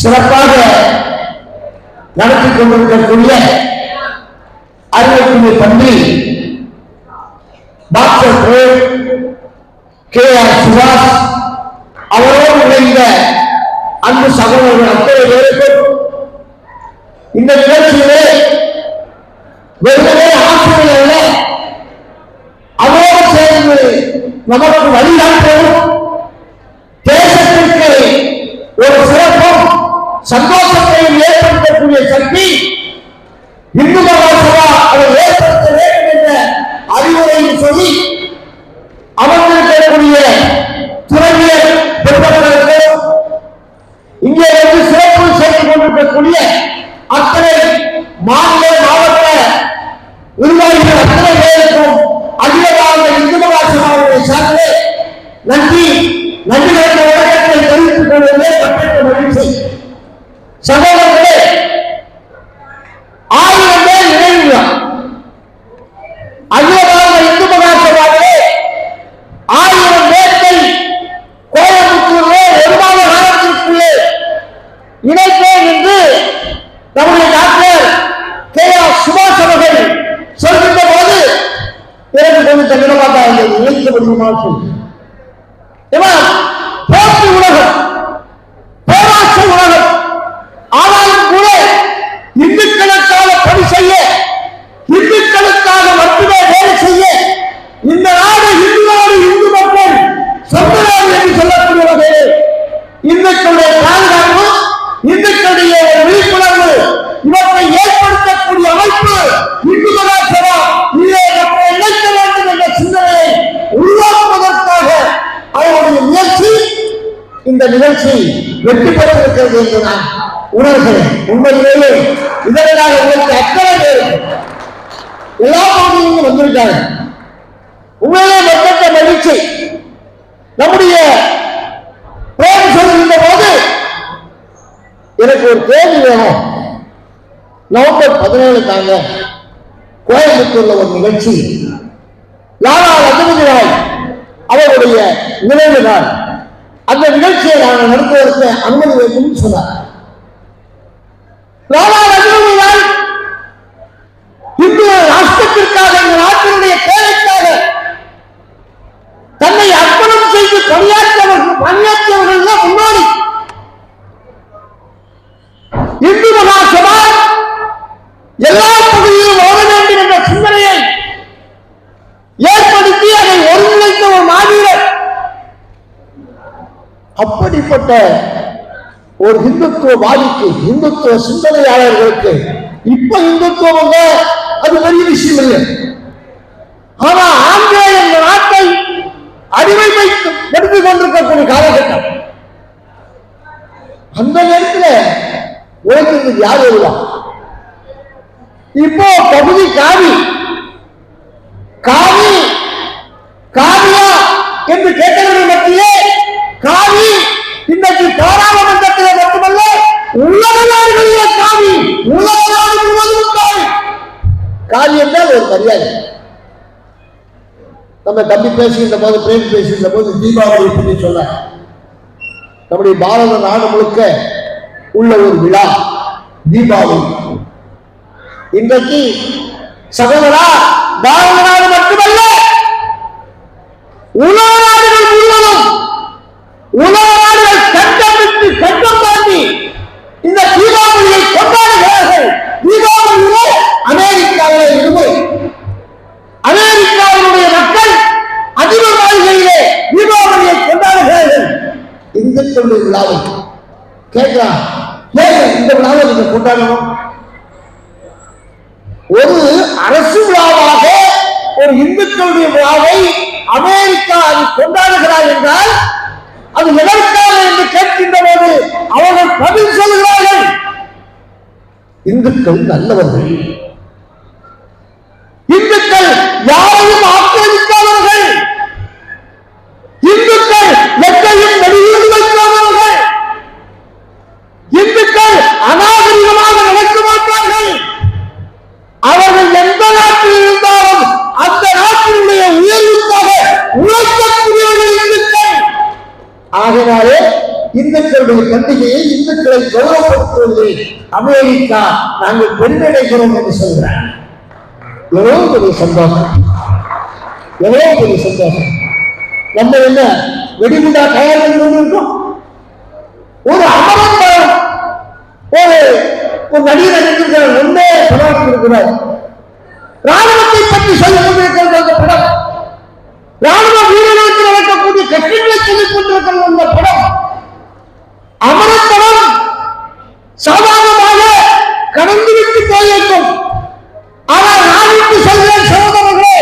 சிறப்பாக நடத்தி கொண்டிருக்கக்கூடிய அறிவியல் பள்ளி டாக்டர் கே.ஆர். சுபாஷ் அவரோடு இணைந்த அன்பு சகோதரர்கள் அத்தனை பேருக்கும் இந்த நிகழ்ச்சியிலே வெறுமனே ஆசிரியர்கள் அல்ல, அவரோடு சேர்ந்து நமக்கு வழிகாட்டவும் தேசத்திற்கு ஒரு சிறப்பும் சந்தோஷத்தையும் ஏற்படுத்தக்கூடிய சக்தி இந்து மகாசபா அதை ஏற்படுத்த வேண்டும் என்ற அறிவுரையும் சொல்லி அமர்ந்திருக்கக்கூடிய துறையியல் பெருமக்களுக்கும் இங்கே வந்து சிறப்பு செய்து கொண்டிருக்கக்கூடிய அத்தனை மாநில மாவட்ட நிர்வாகிகள் அத்தனை பேருக்கும் அகிலமாக இந்து மகாசபாவுடைய சார்பிலே நன்றி கலந்த வணக்கத்தை தெரிவித்துக் கொள்வதே பட்டற்ற மகிழ்ச்சி. சகோதரர்களே, 1000 பேர் நினைவு விழா அகிலமாக இந்து மகாசபாவிலே 1000 பேர்த்தை கோயம்புத்தூரிலே 1 மாத காலத்திற்குள்ளே இணைப்பேன் என்று நம்முடைய டாக்டர் கே.ஆர். சுபாஷ் அவர்கள் சொல்கின்ற போது எனக்கு கொஞ்சம் தன்னிடமாக இருந்தது. இணைக்க முடியுமா போட்டி உலகம், பேராசை உலகம். ஆனாலும் கூட இந்துக்களுக்காக பணி செய்ய, இந்துக்களுக்காக மட்டுமே வேலை செய்ய இந்த நாடு இந்து நாடு, இந்து மக்கள் சொந்த நாடு என்று சொல்லக்கூடிய வகையில் இந்துக்களுடைய பாதுகாப்பு, இந்துக்களுடைய விழிப்புணர்வு இவற்றை ஏற்படுத்தக்கூடிய அமைப்பு இந்து மகாசபா இதை நம்மை இணைக்க வேண்டும் என்ற சிந்தனையை உருவாக்குவதற்காக அவருடைய முயற்சி, இந்த நிகழ்ச்சி வெற்றி பெற்றிருக்கிறது என்று நான் உணர்கிறேன். உண்மையிலேயே இதற்காக உங்களுக்கு அத்தனை பேர் எல்லா பகுதியிலும் வந்திருக்காங்க. உண்மையிலே மக்கட்ட மகிழ்ச்சி. நம்முடைய பேர் சொல்கின்ற போது எனக்கு ஒரு தேதி வேணும். நவம்பர் 17 தாங்க கோயம்புத்தூர்ல ஒரு நிகழ்ச்சி, லாலா லஜபதி ராய் அவருடைய நினைவு நாள். அந்த நிகழ்ச்சியை நாங்கள் நடத்துவதற்கு அனுமதி வேண்டும் சொன்னார். லாலா லஜபதி ராய் இந்து ராஷ்டிரத்திற்காக, இந்த நாட்டினுடைய தேவைக்காக தன்னை அர்ப்பணம் செய்து பணியாற்றியவர்கள் தான் முன்னாடி. இந்து மகாசபா எல்லா பகுதியிலும் ஓட வேண்டும் என்ற சிந்தனையை ஏற்படுத்தி அதை ஒருங்கிணைத்த ஒரு மாவீரர். அப்படிப்பட்ட ஒரு இந்துத்துவவாதிக்கு, இந்துத்துவ சிந்தனையாளர்களுக்கு இப்ப இந்துத்துவம் அது பெரிய விஷயம் இல்லை. ஆனா ஆங்கிலேய இந்த நாட்டை அடிமைப்படுத்திக் கொண்டிருக்கக்கூடிய காலகட்டம். அந்த நேரத்தில் உலகத்துக்கு யார் வருவா? இப்போ பகுதி காவி காவி காவியா என்று கேட்டவர்கள் மத்தியிலே காவி இன்றைக்கு பாராளுமன்றத்திலே மட்டுமல்ல உலக நாடுகளிலே காவி, உலக நாடு முழுவதும் காவி. காவி என்றால் ஒரு மரியாதை. நம்ம தம்பி பேசுகின்ற போது, பிரேம் பேசுகின்ற போது தீபாவளி பற்றி சொன்ன நம்முடைய பாரத நாடு முழுக்க உள்ள ஒரு விழா தீபாவளி. இன்றைக்கு சகோதரா, பாரத நாடு மட்டுமல்ல உலக நாடுகள் முழுவதும், உலக நாடுகள் கட்டமிட்டு கட்டம் தாண்டி இந்த தீபாவளியை கொண்டாடுகிறார்கள். தீபாவளியிலே அமெரிக்காவிலே இருந்து அமெரிக்காவினுடைய மக்கள் அதிக மாளிகையிலே தீபாவளியை கொண்டாடுகிறார்கள். இந்துக்களுடைய விழாவை கேட்கிறான், ஏன் இந்த விழாவை நீங்க கொண்டாடணும்? ஒரு அரசு விழாவாக ஒரு இந்துக்களுடைய விழாவை அமெரிக்கா அது கொண்டாடுகிறார் என்றால் அது எதற்காக என்று கேட்கின்ற போது அவர்கள் பதில் சொல்கிறார்கள், இந்துக்கள் நல்லவர்கள், இந்துக்கள் யாரையும் ஆக்கிரமிக்காதவர்கள், இந்துக்கள் எத்தையும் வெளியீடு வைக்காதவர்கள், இந்துக்கள் அநாகரிகமாக நடக்க மாட்டார்கள், அவர்கள் எந்த நாட்டில் இருந்தாலும் அந்த நாட்டினுடைய உயர்வுக்காக உழைக்கக்கூடியவர்கள் இந்துக்கள். ஆகினாலே இந்துக்களுடைய பண்டிகையை இந்துக்களை கௌரவப்படுத்துவதில் அமெரிக்கா நாங்கள் பெருமையடைகிறோம் என்று சொல்கிறார். எவ்வளவு பெரிய சந்தோஷம், எவ்வளவு பெரிய சந்தோஷம். நம்ம என்ன வெடிகுண்டா தயார் இருக்கோம்? ஒரு அமரன் ஒரு நடிகர் இருக்கிறார், ஒன்னே படம் இருக்கிறார். ராணுவத்தை பற்றி சொல்லிக் கொண்டிருக்கிறது அந்த படம். ராணுவ வீரர்களுக்கு நடக்கக்கூடிய கட்டிடங்களை சொல்லிக் கொண்டிருக்கிறது அந்த படம். அமரப்படம் சாதாரணமாக கடந்துவிட்டு போயிருக்கும். ஆனால் நாளைக்கு சொல்கிற சகோதரர்களே,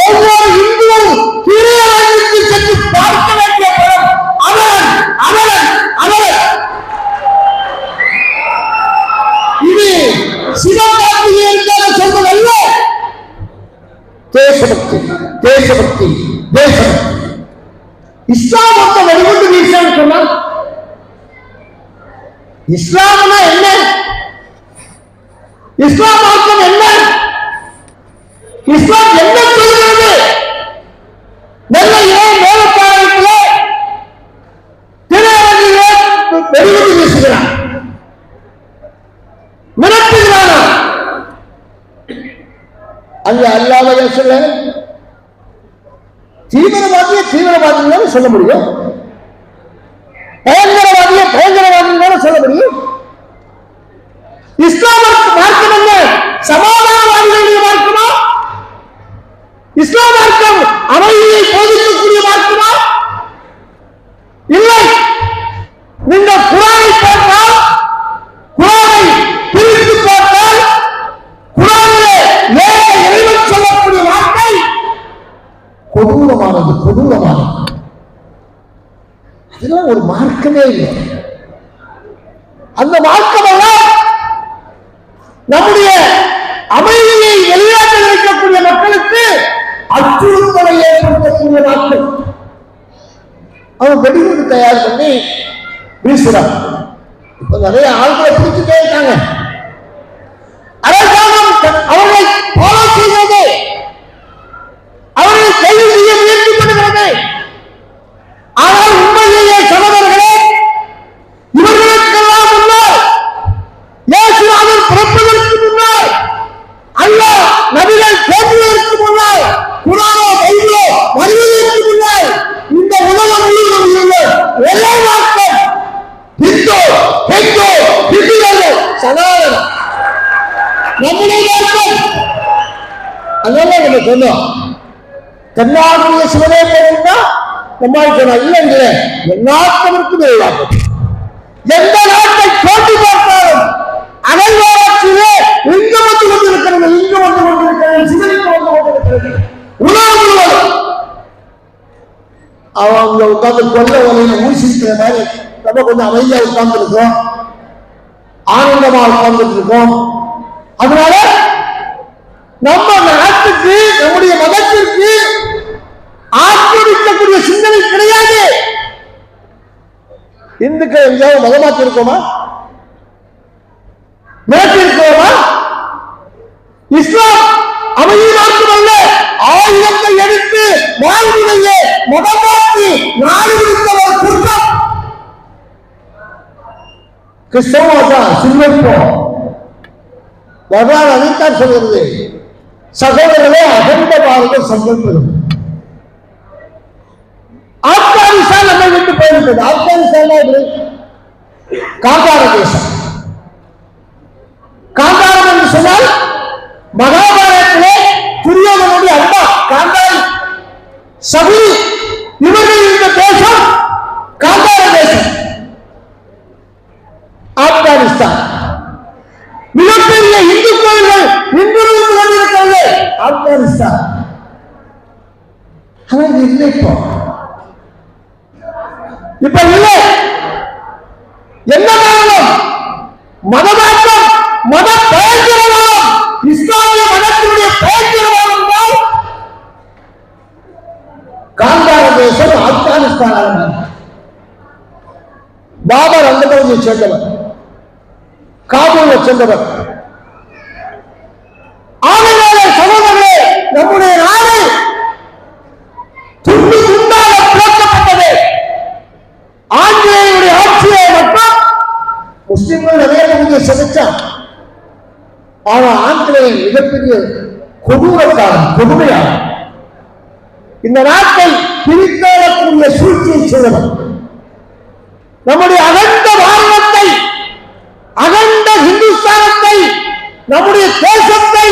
ஒவ்வொரு இந்துவும் திரையரங்கிற்கு சென்று பார்க்க வேண்டிய படம் அமரன், அமரன், அமரன். இது சிவகார்த்திகேயனுக்காக சொல்வதல்ல. தேசபக்தி, தேசபக்தி, தேசபக்தி. இஸ்லாம் மொத்த வெளிக்கொண்டு வீசான்னு சொன்னால் இஸ்லாம்னா என்ன? இஸ்லாம் மார்க்கம் என்ன? இஸ்லாம் என்ன சொல்கிறது? நெல்லையிலே மேலப்பாளையத்திலே திரையரங்கிலே வெளிக்கொண்டு வீசுகிறான், மிரட்டுகிறானா? அங்க அல்லாஹ் சொல்ல தீவிரவாதியை தீவிரவாதிகள் சொல்ல முடியும், பயங்கரவாதியை பயங்கரவாதிகள் சொல்ல முடியும். இஸ்லாம் மார்க்கம் என்ன? சமாதானவாதிகளுடைய மார்க்கமா? இஸ்லாம் மார்க்கம் அமைதியை போதிக்கக்கூடிய மார்க்கமா? இல்லை. நீங்கள் குர்ஆனை பார்த்தால், குர்ஆனை பிரித்து பார்த்தால், குர்ஆனிலே வேற இறைவன் சொல்லக்கூடிய வார்த்தை கொடூரமானது, கொடூரமானது. இதெல்லாம் ஒரு மார்க்கமே இல்லை. அந்த மார்க்கமெல்லாம் நம்முடைய அமைதியை வெளியாட்ட வைக்கக்கூடிய மக்களுக்கு அச்சுறுத்தலை ஏற்படுத்தக்கூடிய நாட்கள். அவன் வெடிகுண்டு தயார் பண்ணி வீசுறான். இப்ப நிறைய ஆள்களை பிடிச்சுட்டே இருக்காங்க. அரசாங்கம் அவர்களை ஃபாலோ செய்கிறது, அவர்களை கைது செய்ய முயற்சி பண்ணுகிறது. ஆனால் உண்மையிலேயே சகோதரர்களே, இவர்களுக்கெல்லாம் முன்னால், இயேசுவின் பிறப்பதற்கு முன்னால், அல்லாஹ் நபிகள் தோன்றுவதற்கு முன்னால், குர்ஆனோ பைபிளோ வருவதற்கு முன்னால், இந்த உலகம் முழுவதும் உள்ள ஒரே மார்க்கம் இந்து, ஹிந்து, ஹிந்துக்கள் சனாதனம் நம்முடைய மார்க்கம். அதனால நம்ம சொன்னோம், தென்னாடுடைய சிவனே போனா நம்மால் சொன்னா இல்லைங்க, நாட்டவருக்கு மேலாகும். எந்த நாட்டை தோண்டி பார்த்தாலும் அனைவராட்சியிலே இங்கு வந்து கொண்டிருக்கிறது, இங்கு வந்து கொண்டிருக்கிறது, சிவனுக்கு வந்து கொண்டிருக்கிறது. உலகம் முழுவதும் அவங்க உட்கார்ந்து கொள்ள வகையில ஊசிக்கிற மாதிரி நம்ம கொஞ்சம் அமைதியா உட்கார்ந்து இருக்கோம், ஆனந்தமா உட்கார்ந்துட்டு இருக்கோம். அதனால நம்ம நாட்டுக்கு, நம்முடைய மதத்திற்கு ஆக்கிரமிக்கக்கூடிய சிந்தனை கிடையாது. இந்துக்கள் எங்கேயாவது மதமாற்றி இருக்கோமா? மிரட்டி இருக்கிறோமா? இஸ்லாம் அமைதி மாற்றம் அல்ல, ஆயுதத்தை எடுத்து வாழ்விலேயே மதமாற்றி நாடு விடுத்தவர் குற்றம். கிறிஸ்தவ சிங்கப்பூர் வரலாறு அதைத்தான் சொல்கிறது. சகோதரர்களே, அகண்ட பாரதம் சங்கல்பம். ஆப்கானிஸ்தான் நம்மை விட்டு போயிருக்கிறது. ஆப்கானிஸ்தான் காந்தார தேசம். காந்தாரம் என்று சொன்னால் மகாபாரதத்திலே துரியோதனுடைய அம்மா காந்தாரி சபி, இவர்கள் இந்த தேசம் காந்தார தேசம். ஆப்கானிஸ்தான் மிகப்பெரிய இந்து கோயில்கள் இன்று கொண்டிருக்கிறது ஆப்கானிஸ்தான். ஆனால் இல்லை, இப்ப இல்லை. என்ன காரணம்? மதமாற்றம், மத பயங்கரவாதம், இஸ்லாமிய மதத்தினுடைய பயங்கரவாதம் தான் காந்தார தேசம் ஆப்கானிஸ்தான். பாபர் அந்த பகுதியை சேர்ந்தவர், காபூலை சேர்ந்தவர். ஆளுநரே, சகோதரர்களே, நம்முடைய நாடு துண்டு துண்டாக பிளக்கப்பட்டது. ஆங்கிலேயருடைய நாட்டிலே மிகப்பெரிய கொடூரக்காரன், கொடுமையாளன். இந்த நாட்டை பிரித்தேறக்கூடிய சூழ்ச்சியை செய்தவர். நம்முடைய அகண்ட பாரதத்தை, அகண்ட இந்துஸ்தானத்தை, நம்முடைய தேசத்தை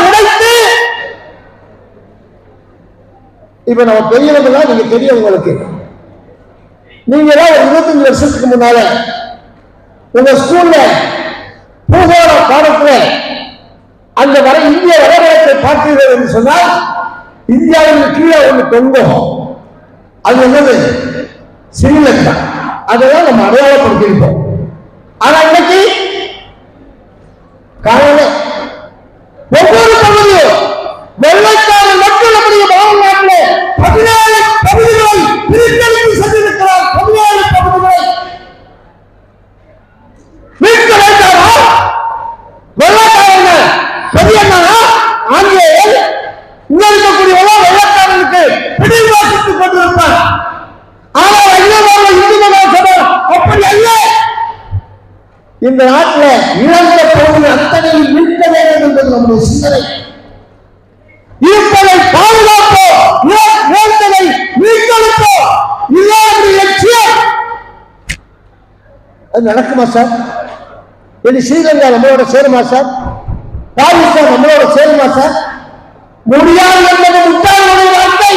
உடைத்து, இப்ப நம்ம பெரியவங்க நீங்க தெரியும், உங்களுக்கு நீங்க தான் ஒரு 25 வருஷத்துக்கு முன்னால உங்க ஸ்கூல்ல பூகோள பாடத்துல அந்த வர இந்திய வரைபடத்தை பார்த்தீர்கள் என்று சொன்னால் இந்தியாவின் கீழே ஒன்று தொங்கும். அது என்னது? ஸ்ரீலங்கா. அதெல்லாம் நம்ம அடையாளப்படுத்தியிருப்போம். ஆனா இன்னைக்கு காலையில ஒவ்வொரு பகுதியும் வெள்ளைக்கார மக்கள் நம்முடைய மாநிலத்தில் 17 பகுதிகளை பிரித்தெடுத்து சென்றிருக்கிறார். 17 பகுதிகளை மீட்க வேண்டாமா? வெள்ளைக்காரன் பெரியண்ணா ஆங்கிலேயர் இங்க இருக்கக்கூடியவங்க வெள்ளக்காரனுக்கு பிடில் வாசித்துக் கொண்டிருப்பார். ஆனால் அப்படி அல்ல. இந்த நாட்டில் இழந்த பகுதி அத்தனையும் மீட்க வேண்டும் என்பது நம்முடைய சிந்தனை. இருப்பதை பாதுகாப்போம், இழந்ததை மீட்டெடுப்போம். இதுதான் லட்சியம். அது நடக்குமா சார்? இது ஸ்ரீலங்கா நம்மளோட சேருமா சார்? பாகிஸ்தான் நம்மளோட சேருமா சார்? முடியாது என்பது முட்டாளுடைய வார்த்தை.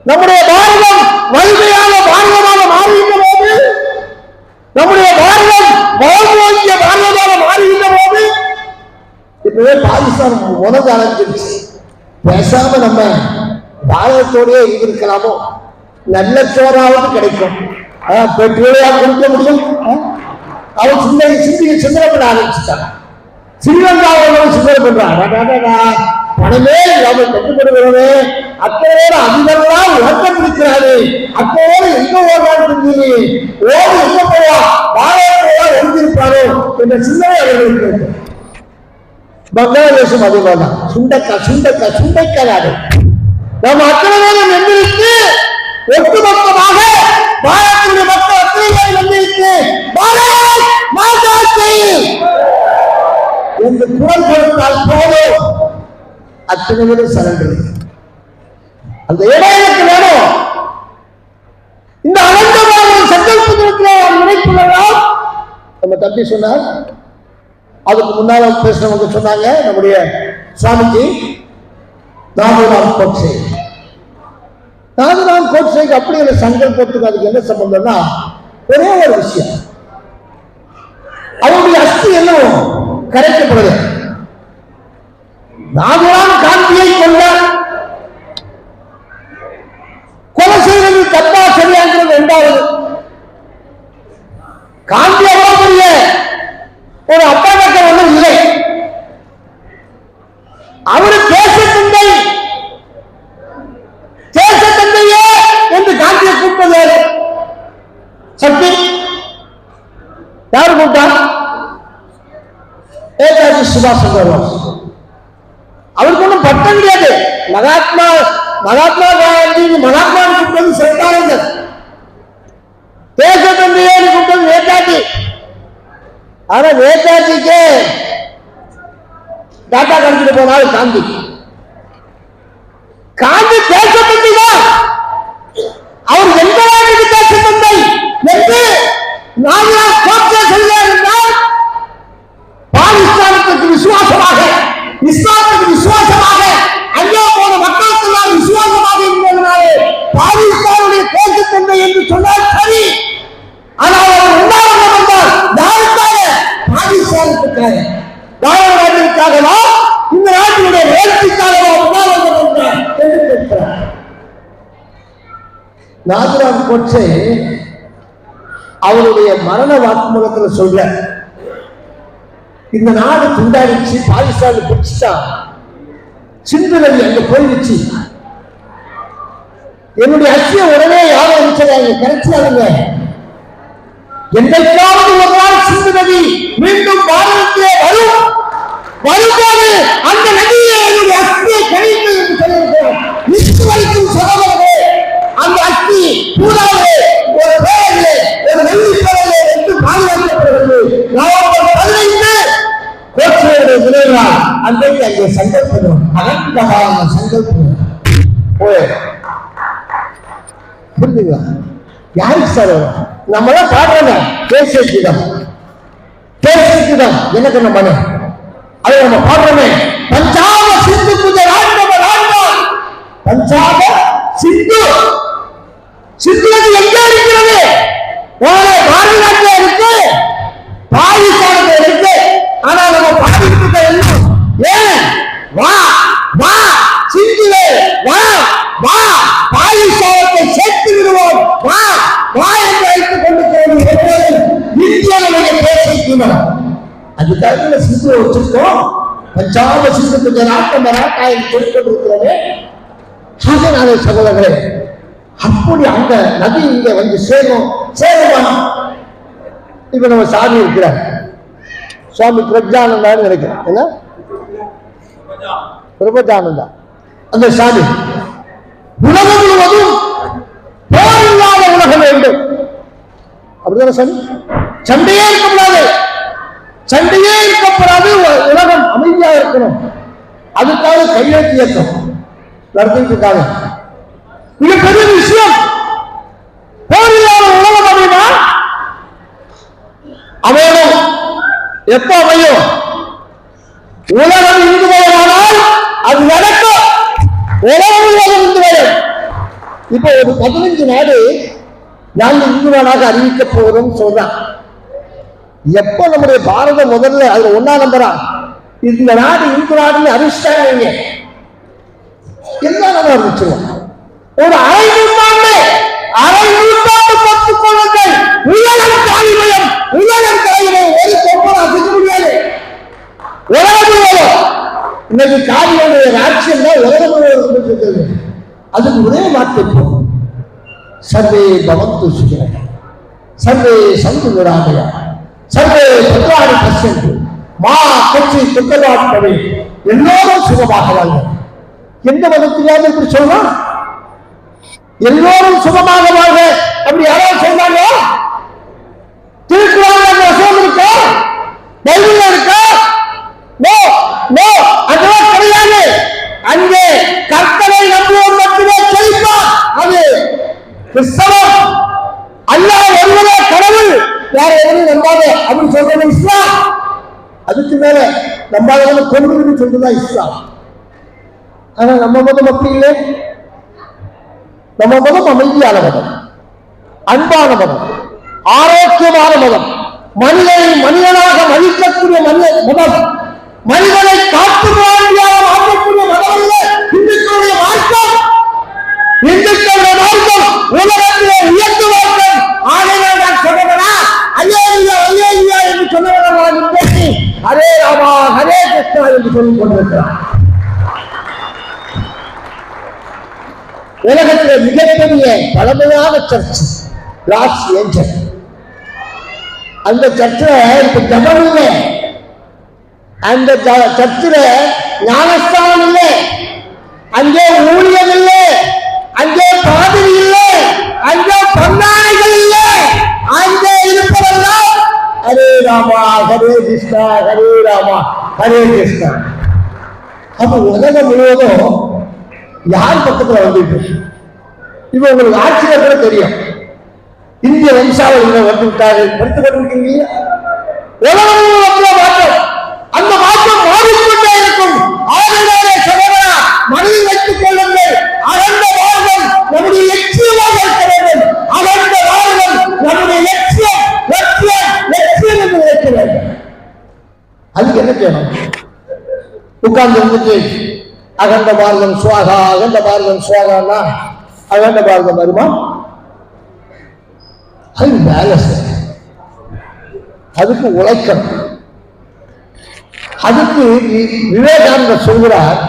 நம்முடைய பாரதம் வலிமையான பாரதமாக மாறுகின்ற போது, நம்முடைய பாரதம் வாழ்வாங்கிய பாரதமாக மாறுகின்ற போது, இப்பவே பாகிஸ்தான் உணவு அலைஞ்சிருச்சு. பேசாம நம்ம பாரதத்தோடய இருந்திருக்கலாமோ, நல்ல சோறாவது கிடைக்கும். அதான் பெட்ரோலையா கொடுக்க முடியும். அவன் சிந்தனை ஆரம்பிச்சுட்டான். ஸ்ரீலங்காவில் சிந்தனை பண்றான். பணமே இல்லாமல் கட்டுப்படுகிறது. அத்தோடு அதிகெல்லாம் உலகம் பிடிக்கிறாரு. அத்தோடு எங்க ஓடுறான்னு ஓடு எங்க போவா, பாரதத்தோட எழுந்திருப்பாரு என்ற சிந்தனை அவர்களுக்கு. பங்களாதேசம் அதுதான். சுண்டைக்காய் நாடு. நம்ம அத்தனை பேரும் எந்திரித்து ஒட்டுமொத்தமாக பாரதத்துடைய மக்கள் அத்தனை பேரும் எந்திரித்து பாரத் மாதா கி என்று குரல் கொடுத்தால் போதும், அத்தனை பேரும் சரண்டர். அந்த இடம் எனக்கு வேணும். இந்த அனந்தமான சங்கல்பத்தில் நினைப்புள்ளதால் நம்ம தம்பி சொன்னார். அதுக்கு முன்னால பேசுறவங்க சொன்னாங்க, நம்முடைய சுவாமிஜி நாதுராம் கோட்சே. நாதுராம் கோட்சேக்கு அப்படி ஒரு சங்கல்பத்துக்கு அதுக்கு என்ன சம்பந்தம்னா, ஒரே ஒரு விஷயம், அவருடைய அஸ்தி என்ன கரைக்கப்படுது. நாதுராம் காந்தியை கொலை செய்வது தப்பா சரியாங்கிறது இரண்டாவது. காந்தி அவ்வளவு ஒரு அப்பாடக்கம் ஒன்றும் இல்லை. அவரு தேசத்தந்தையே என்று காந்தியை கூப்பிட்டது சக்தி. யாரு கூப்பிட்டா? நேதாஜி சுபாஷ் சந்திர போஸ். அவருக்கு ஒன்றும் பட்டம் கிடையாது. மகாத்மா காந்தி மகாத்மா கூப்பிட்டது சிறந்தானந்தர். தேசத்தந்தையே கூப்பிட்டது நேதாஜி. ஆனா நேதாஜிக்கு டாட்டா கழிச்சுட்டு போனாலும் காந்தி தேசத்தந்தை தான். அவர் எந்த நாட்டுக்கு தேசத்தந்தை என்று நாதுராம் கோட்சே சொல்கிறார் என்றால், பாகிஸ்தானுக்கு விசுவாசமாக, இஸ்லாத்துக்கு விசுவாசமாக, அங்கே போன மக்களுக்கெல்லாம் விசுவாசமாக இருந்ததனாலே பாகிஸ்தானுடைய தேசத்தந்தை என்று சொன்னால் சரி. ஆனால் அவர் உண்டாக வந்தால் யாருக்காக? பாகிஸ்தானுக்காக, பாரத நாட்டிற்காகவா, இந்த நாட்டினுடைய வேட்டைக்காகவா உண்டாக வந்தார் என்று கேட்கிறார். நாதுராம் கோட்சே அவருடைய மரண வாக்குமூலத்தில் சொல்ற, இந்த நாடு துண்டாடிச்சு, பாகிஸ்தான் பிடிச்சிட்டா, சிந்து நதி அங்க போயிடுச்சு, என்னுடைய அச்சிய உடனே யாரும் அனுப்பிச்சாங்க, கரைச்சாங்க. என்றைக்காவது ஒரு நாள் சிந்து நதி மீண்டும் பாரதத்திலே வரும்போது அந்த நதியை என்னுடைய அஸ்தியை கழித்து என்று சொல்லியிருக்கிறோம். நிச்சு வரைக்கும் சகோதரர்களே, அந்த அஸ்தி பூராவே ஒரு பேரிலே, ஒரு வெள்ளி பேரிலே என்று பாதுகாக்கப்படுகிறது. நவம்பர் 15 இருக்கிறார் அன்றைக்கு அங்கே சங்கல்பம் அகண்டமான சங்கல்பம் புரிஞ்சுங்களா? யாருக்கு சார் நம்மளாம் பாடுறோங்க பேசிடம் எனக்கு நம்ம அதை நம்ம பாடுறோமே பஞ்சாப சிந்து பஞ்சாப சிந்து எங்க இருக்கிறது? பாரதிநாட்டில் இருக்கு, பாகிஸ்தானத்தில் இருக்கு. ஆனா நம்ம பாகிஸ்தான் ஏன் வா வா சிந்துவே வா வா பாகிஸ்தானத்தை சேர்த்து விடுவோம் வா வா என்று அழைத்துக் கொண்டு இந்தியாவுடைய பேசிக்கணும். அதுக்காக சிந்து வச்சிருக்கோம். பஞ்சாப சிந்து நாட்டம் மராட்டாயில் கொடுத்திருக்கிறோமே. அதனால சகோதரர்களே, அப்படி அந்த நதி இங்க வந்து சேருமா? இப்ப நம்ம சாமி இருக்கிறார், சுவாமி பிரஜானந்தான்னு நினைக்கிறேன். என்ன பிரபஜானந்தா அந்த சாமி உலகம் முழுவதும் போர் இல்லாத உலகம் வேண்டும். அப்படிதான சாமி? சண்டையே இருக்கக்கூடாது, சண்டையே இருக்கப்படாது, உலகம் அமைதியாக இருக்கணும். அதுக்காக கையெழுத்து இயக்கம் நடத்திட்டு இருக்காங்க. இது பெரிய விஷயம். போர் இல்லாத உலகம் அப்படின்னா அமையும். எப்ப அமையும்? உலகம் இந்து மயமானால் அது நடக்கும். உலகம் இந்து மயம். இப்ப ஒரு 15 நாடு நாங்கள் இந்து நாடாக அறிவிக்க போகிறோம் சொல்றான். எப்ப நம்முடைய பாரதம் முதல்ல அதுல 1ஆம் நம்பரா இந்த நாடு இந்து நாடுன்னு அறிவிச்சிட்டாங்க. என்ன நம்ம அறிவிச்சிருவோம்? ஒரு அரை நூற்றாண்டு 10 கொள்ளுங்கள். உலகம் தாய்மயம் ஒரு கொம்பனை அசைக்க முடியாது. உலகம் முழுவதும் இன்னைக்கு காவியுடைய ராட்சியம் தான் உலகம் முழுவதும். அதுக்கு ஒரே வார்த்தை போகும், சர்வே பவந்து சுகினः சர்வே சந்து நிராமயா சர்வே பத்ராணி பஷ்யந்து மா கட்சி துக்கலாட்பவே. எல்லோரும் சுகமாக வாழ்க. எந்த மதத்திலாவது இப்படி சொல்றோம்? எல்லோரும் சுகமாக வாழ்க அப்படி யாராவது சொன்னாங்க? திருக்குறள் வசனம் இருக்கா? பைபிள்ல இருக்கா? நோ நோ, அதெல்லாம் கிடையாது. அங்கே கர்த்தரை நம்புவோர் மட்டுமே செழிப்பார். அது கிறிஸ்தவம். அல்லாஹ் ஒருவரே கடவுள், வேற எவரையும் நம்பாத அப்படின்னு சொல்றது இஸ்லாம். அதுக்கு மேல நம்பாதவங்க கொண்டு சொல்றதா இஸ்லாம். ஆனா நம்ம மதம் அப்படி இல்லை. நம்ம மதம் அமைதியான மதம், அன்பான மதம், ஆரோக்கியமான மதம், மனிதனை மனிதனாக மதிக்கக்கூடிய மதம், மனிதனை காட்டுவாண்டியாக மாற்றக்கூடிய மதம் அல்ல இந்துக்களுடைய மார்க்கம். இந்துக்களுடைய மார்க்கம் உலகத்திலே உயர்ந்து மார்க்கம். ஆகையால் நான் சொல்றேனா, ஐயா என்று சொன்னவர்கள் இன்றைக்கு ஹரே ராமா ஹரே கிருஷ்ணா என்று சொல்லிக் கொண்டிருக்கிறார். உலகத்தில் மிகப்பெரிய பழமையான சர்ச் லாஸ் ஏஞ்சல். அந்த சர்ச்சில் இப்ப ஜபம் இல்லை, அந்த சர்ச்சில் ஞானஸ்தானம் இல்லை, அங்கே ஊழியம் இல்லை, அங்கே பாதிரி இல்லை, அங்கே பன்னாடைகள் இல்லை. அங்கே இருப்பதெல்லாம் ஹரே ராமா ஹரே கிருஷ்ணா ஹரே ராமா ஹரே கிருஷ்ணா. அப்ப உலகம் முழுவதும் யார் பக்கத்துல வந்துட்டு இப்ப உங்களுக்கு ஆட்சியர் கூட தெரியும். இந்திய வம்சாவளியினர் வந்து விட்டார்கள், படித்துக் கொண்டிருக்கீங்க. மாற்றம், அந்த மாற்றம் மாறிக்கொண்டே இருக்கும். ஆளுநரை சகோதரா மனதில் வைத்துக் கொள்ளுங்கள். அகண்ட வாழ்வம் நம்முடைய லட்சியமாக இருக்க வேண்டும். அகண்ட வாழ்வம் நம்முடைய லட்சியம் என்று நினைக்க வேண்டும். அதுக்கு என்ன செய்யணும்? உட்கார்ந்து இருந்துட்டு அகண்ட பாரதம் சுவாகா அகண்ட பாரதம் சுவாகா அகண்ட பாரதம் வருமா? அது வேலை செய்ய, அதுக்கு உழைக்கணும். அதுக்கு விவேகானந்தர் சொல்கிறார்,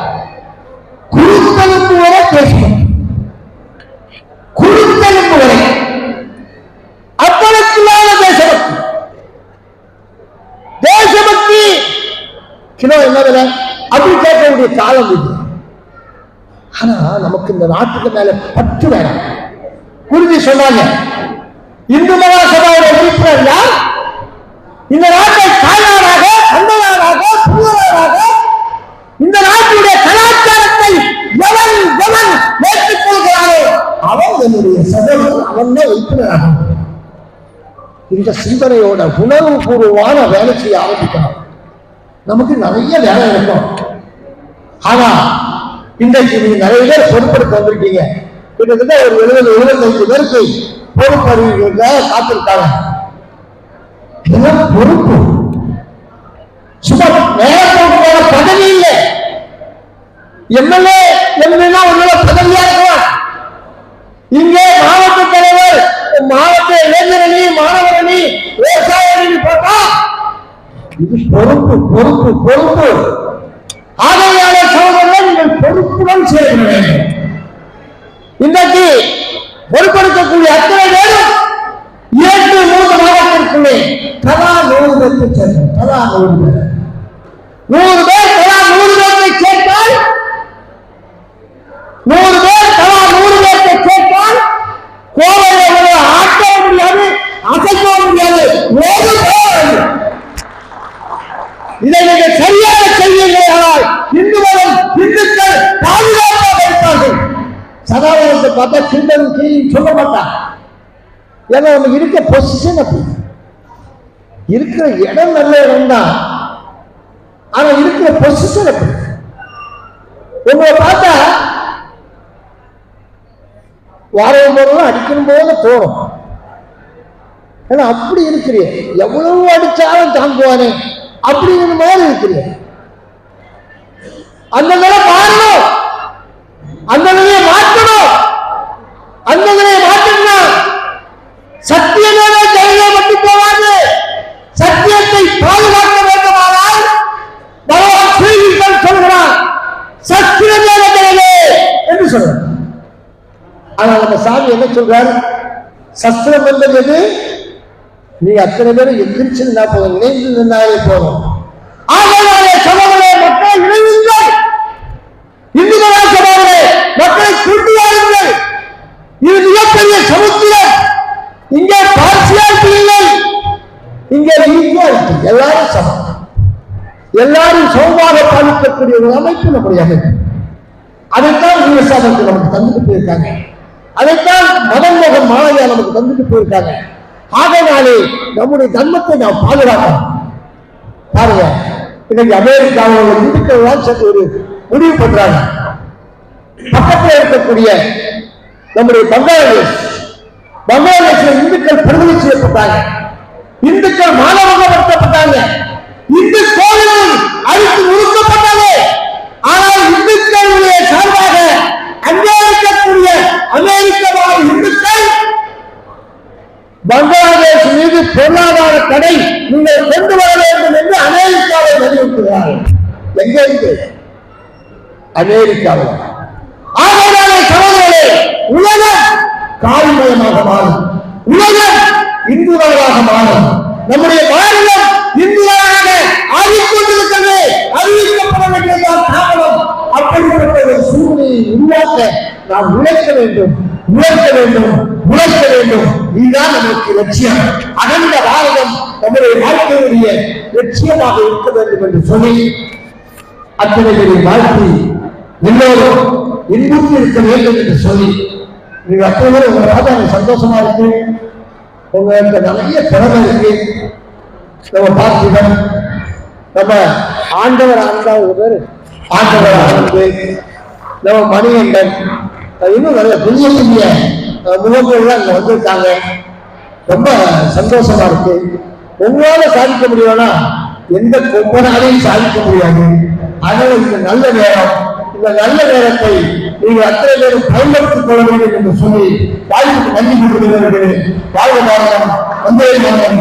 குருத்தலுக்கு வரை பேசணும், குருத்தலுக்கு வரை அப்பளத்திலான தேசபக்தி. தேசபக்தி கிலோ என்ன விலை அப்படி கேட்கக்கூடிய காலம் இது. ஆனா நமக்கு இந்த நாட்டுக்கு மேல பற்று வேணும். குருதி சொன்னாங்க, இந்து மகாசபாவுடைய உறுப்பினர் யார்? இந்த நாட்டை தாயாராக, தந்தையாராக, புனிதராக உறுப்பினர். இந்த சிந்தனையோட உணர்வு பூர்வமான வேலை செய்ய ஆரம்பிக்கணும். நமக்கு நிறைய வேலை இருக்கும். ஆனா இன்றைக்கு நீங்க நிறைய பேர் பொறுப்பெடுக்க வந்திருக்கீங்க. கிட்டத்தட்ட ஒரு 70-75 பேருக்கு பொறுப்பறிவிக்க காத்திருக்காங்க. பொறுப்பு சும்மா நேரத்தோட பதவி இல்லை. எம்எல்ஏ எம்எல்ஏ ஒரு பதவியா இருக்கலாம். இங்கே மாவட்ட தலைவர், மாவட்ட இளைஞர் அணி, மாணவர் அணி, விவசாய அணி போட்டா இது பொறுப்பு பொறுப்பு பொறுப்பு. ஆகையாள சகோதரர்கள் நீங்கள் பொறுப்புடன் சேர்க்க வேண்டும். இன்றைக்கு பொறுப்பெடுக்கக்கூடிய அத்தனை பேரும் 2-3 மாவட்டத்திற்குள்ளே தலா 100 பேருக்கு சேர்க்கும். தலா 100 பேர், 100 பேர் தலா 100 பேரை சேர்த்தால், 100 பேர் தலா 100 பேரை சேர்த்தால் கோவையை ஆட்ட முடியாது, அசைக்க முடியாது. இதை நீங்கள் சரியாக செய்வீர்களானால் இந்துக்கள் பாதுகாப்பாக இருப்பார்கள். சதாவரத்தை பார்த்தா கிண்டல் சொல்ல மாட்டான். ஏன்னா நம்ம இருக்க பொசிஷன் அப்படி, இருக்கிற இடம் நல்ல இடம் தான். ஆனா இருக்கிற பொசிஷன் அப்படி. உங்களை பார்த்தா வாரம் போதெல்லாம் அடிக்கணும் போது தோணும். ஏன்னா அப்படி இருக்கிறீங்க. எவ்வளவு அடிச்சாலும் தாங்குவானே அப்படிங்கிற மாதிரி இருக்கிறீங்க. அந்த நிலை மாறணும், அந்த நிலையை மாற்றணும். அந்த நிலையை மாற்றினா சத்தியமான ஜெயிலே மட்டும் போவாது. சத்தியத்தை பாதுகாக்க வேண்டுமானால் பகவான் ஸ்ரீகிருஷ்ணன் சொல்கிறான், சத்தியமான ஜெயிலே என்று சொல்றார். ஆனால் நம்ம சாமி என்ன சொல்றார்? சஸ்திரம் என்பது நீ அத்தனை பேரும் எந்திரிச்சு நின்னா போதும், இணைந்து நின்னாலே போதும். ஆகையாலே சகோதரே மக்களை இணையுங்கள், இந்துக்களா சகோதரே மக்களை கூட்டியாருங்கள். இது மிகப்பெரிய சமுத்திரம். இங்கே பார்சியாலிட்டி இல்லை, இங்கே ஈக்குவாலிட்டி. எல்லாரும் சமம், எல்லாரும் சமமாக பாதிக்கக்கூடிய ஒரு அமைப்பு நம்முடைய அமைப்பு. அதைத்தான் விவசாயத்தை நமக்கு தந்துட்டு போயிருக்காங்க. அதைத்தான் மதன்மோகன் மாலையா நமக்கு தந்துட்டு போயிருக்காங்க. ஆகையினாலே நம்முடைய தர்மத்தை நாம் பாதுகாக்கணும். பாருங்க, இன்னைக்கு அமெரிக்காவில் இந்துக்கள் சேர்த்து ஒரு முடிவு பண்றாங்க. பக்கத்தில் இருக்கக்கூடிய நம்முடைய பங்களாதேஷில் இந்துக்கள் படுகொலை செய்யப்பட்டாங்க. இந்துக்கள் மானவகப்படுத்தப்பட்டாங்க. இந்து கோவில்கள் அழித்து ஒடுக்கப்பட்டது. ஆனால் இந்துக்களுடைய சார்பாக அங்கே இருக்கக்கூடிய அமெரிக்க வாழ் இந்துக்கள் பங்களாதேஷ் மீது பொருளாதார தடை நீங்கள் கொண்டு வர வேண்டும் என்று அமெரிக்காவை வலியுறுத்துகிறார்கள். எங்கிருந்து? அமெரிக்காவில். ஆகையாலே சகோதரர்களே, உலகம் கால்மயமாக மாறும், உலகம் இந்து நாடாக மாறும். நம்முடைய மாநிலம் இந்து நாடாக ஆகிக்கொண்டிருக்கிறது. அறிவிக்கப்பட வேண்டியதான் காரணம். அப்படிப்பட்ட ஒரு சூழ்நிலையை உருவாக்க நாம் உழைக்க வேண்டும், உழைக்க வேண்டும், உழைக்க வேண்டும். இதுதான் நமக்கு லட்சியம். அகண்ட பாரதம் நம்முடைய வாழ்க்கையுடைய லட்சியமாக இருக்க வேண்டும் என்று சொல்லி அத்தனை பேரை வாழ்த்தி எல்லோரும் இன்புற்று இருக்க வேண்டும் என்று சொல்லி நீங்க அத்தனை பேர் உங்க ராஜா சந்தோஷமா இருக்கு. உங்களுக்கு நிறைய திறமை இருக்கு. நம்ம பார்த்திபன், நம்ம ஆண்டவர் ஆண்டாவது பேர் ஆண்டவர் ஆனந்து, நம்ம மணிகண்டன், இன்னும் நிறைய புதிய புதிய முகங்கள்லாம் இங்க வந்திருக்காங்க. ரொம்ப சந்தோஷமா இருக்கு. உங்களால சாதிக்க முடியும்னா எந்த கொம்பனாலையும் சாதிக்க முடியாது. அதனால இந்த நல்ல நேரம், இந்த நல்ல நேரத்தை நீங்கள் அத்தனை பேரும் பயன்படுத்திக் கொள்ள வேண்டும் என்று சொல்லி வாய்ப்புக்கு நன்றி கொடுக்கிறார்கள். வாழ்க பாரதம், வந்தே மாதம்.